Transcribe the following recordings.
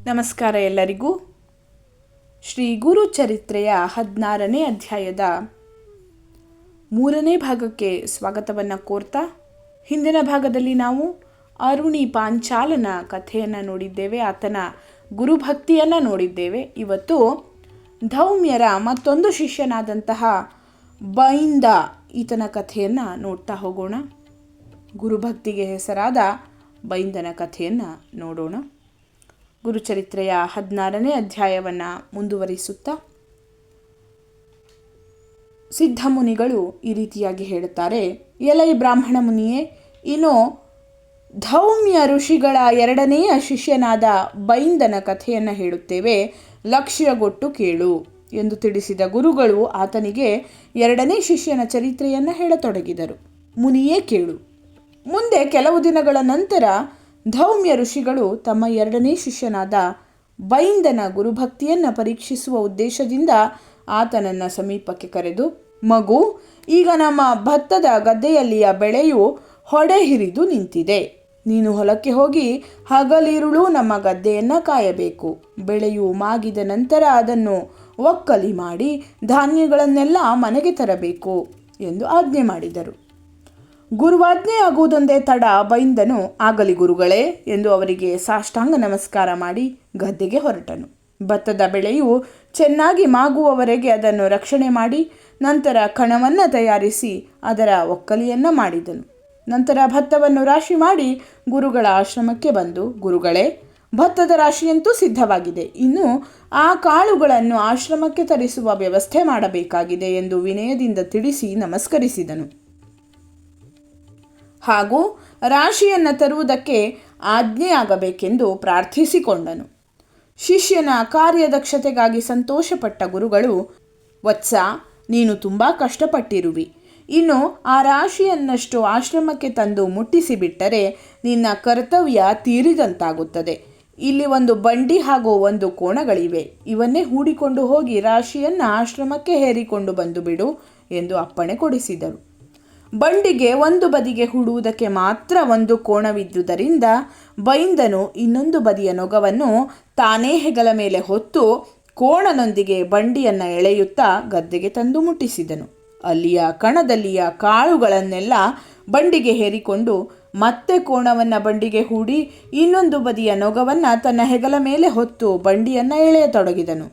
ನಮಸ್ಕಾರ ಎಲ್ಲರಿಗೂ. ಶ್ರೀ ಗುರು ಚರಿತ್ರೆಯ 16ನೇ ಅಧ್ಯಾಯದ 3ನೇ ಭಾಗಕ್ಕೆ ಸ್ವಾಗತವನ್ನು ಕೋರ್ತಾ, ಹಿಂದಿನ ಭಾಗದಲ್ಲಿ ನಾವು ಅರುಣಿ ಪಾಂಚಾಲನ ಕಥೆಯನ್ನು ನೋಡಿದ್ದೇವೆ, ಆತನ ಗುರುಭಕ್ತಿಯನ್ನು ನೋಡಿದ್ದೇವೆ. ಇವತ್ತು ಧೌಮ್ಯರ ಮತ್ತೊಂದು ಶಿಷ್ಯನಾದಂತಹ ಬೈಂದ ಈತನ ಕಥೆಯನ್ನು ನೋಡ್ತಾ ಹೋಗೋಣ. ಗುರುಭಕ್ತಿಗೆ ಹೆಸರಾದ ಬೈಂದನ ಕಥೆಯನ್ನು ನೋಡೋಣ. ಗುರುಚರಿತ್ರೆಯ 16ನೇ ಅಧ್ಯಾಯವನ್ನು ಮುಂದುವರಿಸುತ್ತಾ ಸಿದ್ಧಮುನಿಗಳು ಈ ರೀತಿಯಾಗಿ ಹೇಳುತ್ತಾರೆ. ಎಲೈ ಬ್ರಾಹ್ಮಣ ಮುನಿಯೇ, ಇನ್ನು ಧೌಮ್ಯ ಋಷಿಗಳ 2ನೇಯ ಶಿಷ್ಯನಾದ ಬೈಂದನ ಕಥೆಯನ್ನು ಹೇಳುತ್ತೇವೆ, ಲಕ್ಷ್ಯಗೊಟ್ಟು ಕೇಳು ಎಂದು ತಿಳಿಸಿದ ಗುರುಗಳು ಆತನಿಗೆ 2ನೇ ಶಿಷ್ಯನ ಚರಿತ್ರೆಯನ್ನು ಹೇಳತೊಡಗಿದರು. ಮುನಿಯೇ ಕೇಳು. ಮುಂದೆ ಕೆಲವು ದಿನಗಳ ನಂತರ ಧೌಮ್ಯ ಋಷಿಗಳು ತಮ್ಮ 2ನೇ ಶಿಷ್ಯನಾದ ಬೈಂದನ ಗುರುಭಕ್ತಿಯನ್ನು ಪರೀಕ್ಷಿಸುವ ಉದ್ದೇಶದಿಂದ ಆತನನ್ನು ಸಮೀಪಕ್ಕೆ ಕರೆದು, ಮಗು, ಈಗ ನಮ್ಮ ಭತ್ತದ ಗದ್ದೆಯಲ್ಲಿಯ ಬೆಳೆಯು ಹೊಡೆ ಹಿರಿದು ನಿಂತಿದೆ. ನೀನು ಹೊಲಕ್ಕೆ ಹೋಗಿ ಹಗಲಿರುಳು ನಮ್ಮ ಗದ್ದೆಯನ್ನು ಕಾಯಬೇಕು. ಬೆಳೆಯು ಮಾಗಿದ ನಂತರ ಅದನ್ನು ಒಕ್ಕಲಿ ಮಾಡಿ ಧಾನ್ಯಗಳನ್ನೆಲ್ಲ ಮನೆಗೆ ತರಬೇಕು ಎಂದು ಆಜ್ಞೆ ಮಾಡಿದರು. ಗುರುವಾಜ್ಞೆ ಆಗುವುದೊಂದೇ ತಡ. ಬೈಂದನು ಆಗಲಿ ಗುರುಗಳೇ ಎಂದು ಅವರಿಗೆ ಸಾಷ್ಟಾಂಗ ನಮಸ್ಕಾರ ಮಾಡಿ ಗದ್ದೆಗೆ ಹೊರಟನು. ಭತ್ತದ ಬೆಳೆಯು ಚೆನ್ನಾಗಿ ಮಾಗುವವರೆಗೆ ಅದನ್ನು ರಕ್ಷಣೆ ಮಾಡಿ ನಂತರ ಕಣವನ್ನು ತಯಾರಿಸಿ ಅದರ ಒಕ್ಕಲಿಯನ್ನು ಮಾಡಿದನು. ನಂತರ ಭತ್ತವನ್ನು ರಾಶಿ ಮಾಡಿ ಗುರುಗಳ ಆಶ್ರಮಕ್ಕೆ ಬಂದು, ಗುರುಗಳೇ, ಭತ್ತದ ರಾಶಿಯಂತೂ ಸಿದ್ಧವಾಗಿದೆ, ಇನ್ನು ಆ ಕಾಳುಗಳನ್ನು ಆಶ್ರಮಕ್ಕೆ ತರಿಸುವ ವ್ಯವಸ್ಥೆ ಮಾಡಬೇಕಾಗಿದೆ ಎಂದು ವಿನಯದಿಂದ ತಿಳಿಸಿ ನಮಸ್ಕರಿಸಿದನು. ಹಾಗೂ ರಾಶಿಯನ್ನು ತರುವುದಕ್ಕೆ ಆಜ್ಞೆಯಾಗಬೇಕೆಂದು ಪ್ರಾರ್ಥಿಸಿಕೊಂಡನು. ಶಿಷ್ಯನ ಕಾರ್ಯದಕ್ಷತೆಗಾಗಿ ಸಂತೋಷಪಟ್ಟ ಗುರುಗಳು, ವತ್ಸ, ನೀನು ತುಂಬ ಕಷ್ಟಪಟ್ಟಿರುವಿ, ಇನ್ನು ಆ ರಾಶಿಯನ್ನಷ್ಟು ಆಶ್ರಮಕ್ಕೆ ತಂದು ಮುಟ್ಟಿಸಿಬಿಟ್ಟರೆ ನಿನ್ನ ಕರ್ತವ್ಯ ತೀರಿದಂತಾಗುತ್ತದೆ. ಇಲ್ಲಿ ಒಂದು ಬಂಡಿ ಹಾಗೂ 1 ಕೋಣಗಳಿವೆ, ಇವನ್ನೇ ಹೂಡಿಕೊಂಡು ಹೋಗಿ ರಾಶಿಯನ್ನು ಆಶ್ರಮಕ್ಕೆ ಹೇರಿಕೊಂಡು ಬಂದು ಬಿಡು ಎಂದು ಅಪ್ಪಣೆ ಕೊಡಿಸಿದರು. ಬಂಡಿಗೆ ಒಂದು ಬದಿಗೆ ಹೂಡುವುದಕ್ಕೆ ಮಾತ್ರ 1 ಕೋಣವಿದ್ದುದರಿಂದ ಬೈಂದನು ಇನ್ನೊಂದು ಬದಿಯ ನೊಗವನ್ನು ತಾನೇ ಹೆಗಲ ಮೇಲೆ ಹೊತ್ತು ಕೋಣನೊಂದಿಗೆ ಬಂಡಿಯನ್ನು ಎಳೆಯುತ್ತಾ ಗದ್ದೆಗೆ ತಂದು ಮುಟ್ಟಿಸಿದನು. ಅಲ್ಲಿಯ ಕಣದಲ್ಲಿಯ ಕಾಳುಗಳನ್ನೆಲ್ಲ ಬಂಡಿಗೆ ಹೇರಿಕೊಂಡು ಮತ್ತೆ ಕೋಣವನ್ನು ಬಂಡಿಗೆ ಹೂಡಿ ಇನ್ನೊಂದು ಬದಿಯ ನೊಗವನ್ನು ತನ್ನ ಹೆಗಲ ಮೇಲೆ ಹೊತ್ತು ಬಂಡಿಯನ್ನು ಎಳೆಯತೊಡಗಿದನು.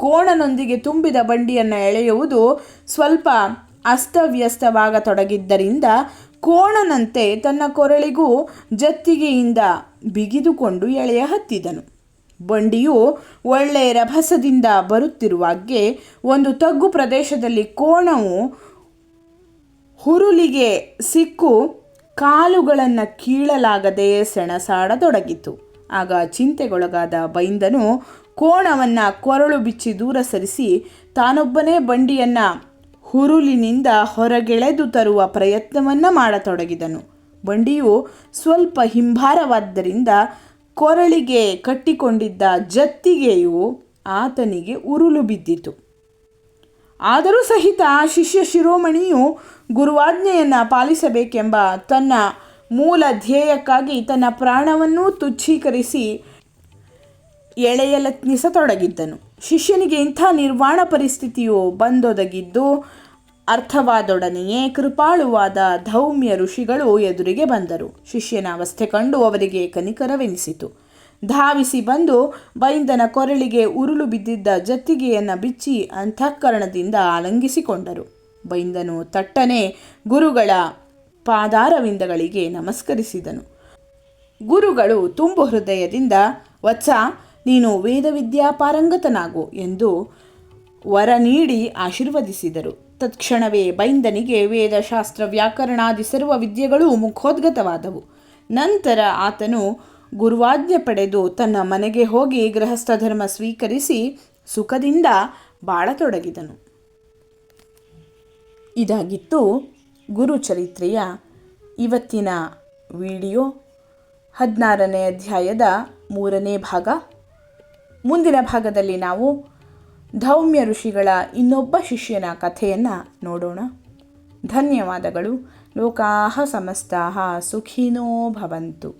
ಕೋಣನೊಂದಿಗೆ ತುಂಬಿದ ಬಂಡಿಯನ್ನು ಎಳೆಯುವುದು ಸ್ವಲ್ಪ ಅಸ್ತವ್ಯಸ್ತವಾಗತೊಡಗಿದ್ದರಿಂದ ಕೋಣನಂತೆ ತನ್ನ ಕೊರಳಿಗೂ ಜತ್ತಿಗೆಯಿಂದ ಬಿಗಿದುಕೊಂಡು ಎಳೆಯ ಹತ್ತಿದನು. ಬಂಡಿಯು ಒಳ್ಳೆ ರಭಸದಿಂದ ಬರುತ್ತಿರುವಾಗೆ ಒಂದು ತಗ್ಗು ಪ್ರದೇಶದಲ್ಲಿ ಕೋಣವು ಹುರುಲಿಗೆ ಸಿಕ್ಕು ಕಾಲುಗಳನ್ನು ಕೀಳಲಾಗದೆ ಸೆಣಸಾಡತೊಡಗಿತು. ಆಗ ಚಿಂತೆಗೊಳಗಾದ ಬೈಂದನು ಕೋಣವನ್ನು ಕೊರಳು ಬಿಚ್ಚಿ ದೂರ ಸರಿಸಿ ತಾನೊಬ್ಬನೇ ಬಂಡಿಯನ್ನು ಹುರುಲಿನಿಂದ ಹೊರಗೆಳೆದು ತರುವ ಪ್ರಯತ್ನವನ್ನು ಮಾಡತೊಡಗಿದನು. ಬಂಡಿಯು ಸ್ವಲ್ಪ ಹಿಂಭಾರವಾದ್ದರಿಂದ ಕೊರಳಿಗೆ ಕಟ್ಟಿಕೊಂಡಿದ್ದ ಜತ್ತಿಗೆಯು ಆತನಿಗೆ ಉರುಳು ಬಿದ್ದಿತು. ಆದರೂ ಸಹಿತ ಶಿಷ್ಯ ಶಿರೋಮಣಿಯು ಗುರುವಾಜ್ಞೆಯನ್ನು ಪಾಲಿಸಬೇಕೆಂಬ ತನ್ನ ಮೂಲ ಧ್ಯೇಯಕ್ಕಾಗಿ ತನ್ನ ಪ್ರಾಣವನ್ನೂ ತುಚ್ಛೀಕರಿಸಿ ಎಳೆಯಲತ್ನಿಸತೊಡಗಿದ್ದನು. ಶಿಷ್ಯನಿಗೆ ಇಂಥ ನಿರ್ವಾಣ ಪರಿಸ್ಥಿತಿಯು ಬಂದೊದಗಿದ್ದು ಅರ್ಥವಾದೊಡನೆಯೇ ಕೃಪಾಳುವಾದ ಧೌಮ್ಯ ಋಷಿಗಳು ಎದುರಿಗೆ ಬಂದರು. ಶಿಷ್ಯನ ಅವಸ್ಥೆ ಕಂಡು ಅವರಿಗೆ ಕನಿಕರವೆನಿಸಿತು. ಧಾವಿಸಿ ಬಂದು ಬೈಂದನ ಕೊರಳಿಗೆ ಉರುಳು ಬಿದ್ದಿದ್ದ ಜತ್ತಿಗೆಯನ್ನು ಬಿಚ್ಚಿ ಅಂತಃಕರಣದಿಂದ ಆಲಂಗಿಸಿಕೊಂಡರು. ಬೈಂದನು ತಟ್ಟನೆ ಗುರುಗಳ ಪಾದಾರವಿಂದಗಳಿಗೆ ನಮಸ್ಕರಿಸಿದನು. ಗುರುಗಳು ತುಂಬು ಹೃದಯದಿಂದ, ವತ್ಸ, ನೀನು ವೇದವಿದ್ಯಾ ಪಾರಂಗತನಾಗು ಎಂದು ವರ ನೀಡಿ ಆಶೀರ್ವದಿಸಿದರು. ತತ್ಕ್ಷಣವೇ ಬೈಂದನಿಗೆ ವೇದಶಾಸ್ತ್ರ ವ್ಯಾಕರಣಾದಿ ಸರ್ವ ವಿದ್ಯೆಗಳೂ ಮುಖೋದ್ಗತವಾದವು. ನಂತರ ಆತನು ಗುರುವಾಜ್ಞೆ ಪಡೆದು ತನ್ನ ಮನೆಗೆ ಹೋಗಿ ಗೃಹಸ್ಥ ಧರ್ಮ ಸ್ವೀಕರಿಸಿ ಸುಖದಿಂದ ಬಾಳತೊಡಗಿದನು. ಇದಾಗಿತ್ತು ಗುರುಚರಿತ್ರೆಯ ಇವತ್ತಿನ ವಿಡಿಯೋ, 16ನೇ ಅಧ್ಯಾಯದ 3ನೇ ಭಾಗ. ಮುಂದಿನ ಭಾಗದಲ್ಲಿ ನಾವು ಧೌಮ್ಯ ಋಷಿಗಳ ಇನ್ನೊಬ್ಬ ಶಿಷ್ಯನ ಕಥೆಯನ್ನು ನೋಡೋಣ. ಧನ್ಯವಾದಗಳು. ಲೋಕಾಃ ಸಮಸ್ತಾಃ ಸುಖಿನೋ ಭವಂತು.